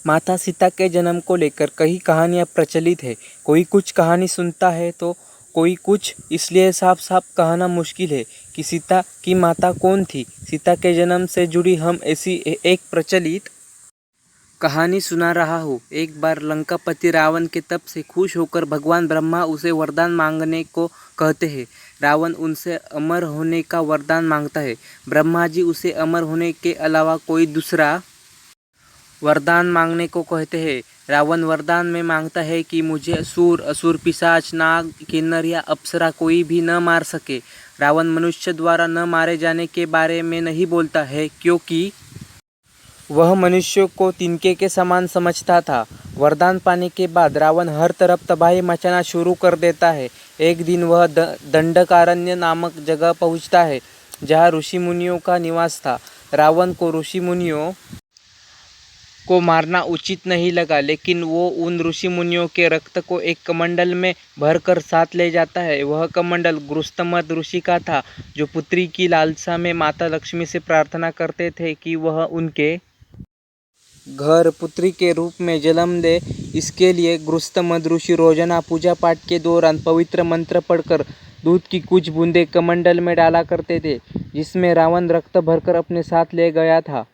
माता सीता के जन्म को लेकर कई कहानियाँ प्रचलित है। कोई कुछ कहानी सुनता है तो कोई कुछ, इसलिए साफ साफ कहना मुश्किल है कि सीता की माता कौन थी। सीता के जन्म से जुड़ी हम ऐसी एक प्रचलित कहानी सुना रहा हूँ। एक बार लंकापति रावण के तप से खुश होकर भगवान ब्रह्मा उसे वरदान मांगने को कहते हैं। रावण उनसे अमर होने का वरदान मांगता है। ब्रह्मा जी उसे अमर होने के अलावा कोई दूसरा वरदान मांगने को कहते हैं। रावण वरदान में मांगता है कि मुझे असुर, पिशाच, नाग, किन्नर या अप्सरा कोई भी न मार सके। रावण मनुष्य द्वारा न मारे जाने के बारे में नहीं बोलता है, क्योंकि वह मनुष्यों को तिनके के समान समझता था। वरदान पाने के बाद रावण हर तरफ तबाही मचाना शुरू कर देता है। एक दिन वह दंडकारण्य नामक जगह पहुंचता है, जहां ऋषि मुनियों का निवास था। रावण को ऋषि मुनियों को मारना उचित नहीं लगा, लेकिन वो उन ऋषि मुनियों के रक्त को एक कमंडल में भरकर साथ ले जाता है। वह कमंडल गृहस्थमत ऋषि का था, जो पुत्री की लालसा में माता लक्ष्मी से प्रार्थना करते थे कि वह उनके घर पुत्री के रूप में जन्म दे। इसके लिए गृहस्थमत ऋषि रोजाना पूजा पाठ के दौरान पवित्र मंत्र पढ़कर दूध की कुछ बूंदें कमंडल में डाला करते थे, जिसमें रावण रक्त भरकर अपने साथ ले गया था।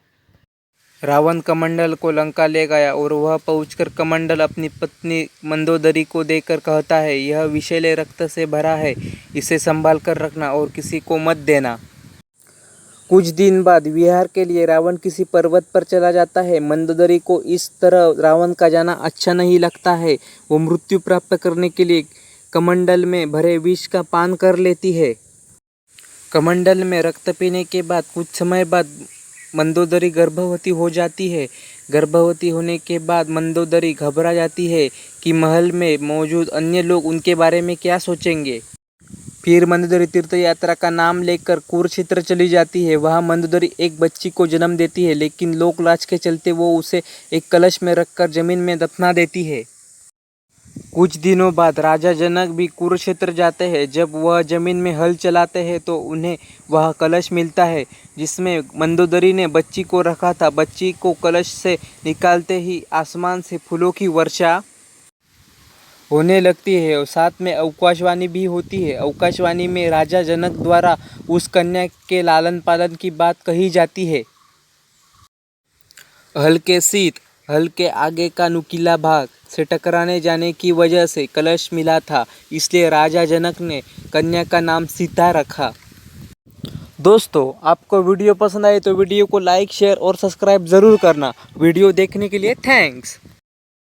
रावण कमंडल को लंका ले गया और वह पहुंचकर कमंडल अपनी पत्नी मंदोदरी को देकर कहता है, यह विषैले रक्त से भरा है, इसे संभाल कर रखना और किसी को मत देना। कुछ दिन बाद विहार के लिए रावण किसी पर्वत पर चला जाता है। मंदोदरी को इस तरह रावण का जाना अच्छा नहीं लगता है। वो मृत्यु प्राप्त करने के लिए कमंडल में भरे विष का पान कर लेती है। कमंडल में रक्त पीने के बाद कुछ समय बाद मंदोदरी गर्भवती हो जाती है। गर्भवती होने के बाद मंदोदरी घबरा जाती है कि महल में मौजूद अन्य लोग उनके बारे में क्या सोचेंगे। फिर मंदोदरी तीर्थ यात्रा का नाम लेकर कुरुक्षेत्र चली जाती है। वहाँ मंदोदरी एक बच्ची को जन्म देती है, लेकिन लोक लाज के चलते वो उसे एक कलश में रखकर जमीन में दफना देती है। कुछ दिनों बाद राजा जनक भी कुरुक्षेत्र जाते हैं। जब वह जमीन में हल चलाते हैं तो उन्हें वह कलश मिलता है, जिसमें मंदोदरी ने बच्ची को रखा था। बच्ची को कलश से निकालते ही आसमान से फूलों की वर्षा होने लगती है और साथ में अवकाशवाणी भी होती है। अवकाशवाणी में राजा जनक द्वारा उस कन्या के लालन पालन की बात कही जाती है। हल के आगे का नुकीला भाग से टकराने जाने की वजह से कलश मिला था, इसलिए राजा जनक ने कन्या का नाम सीता रखा। दोस्तों, आपको वीडियो पसंद आए तो वीडियो को लाइक, शेयर और सब्सक्राइब ज़रूर करना। वीडियो देखने के लिए थैंक्स।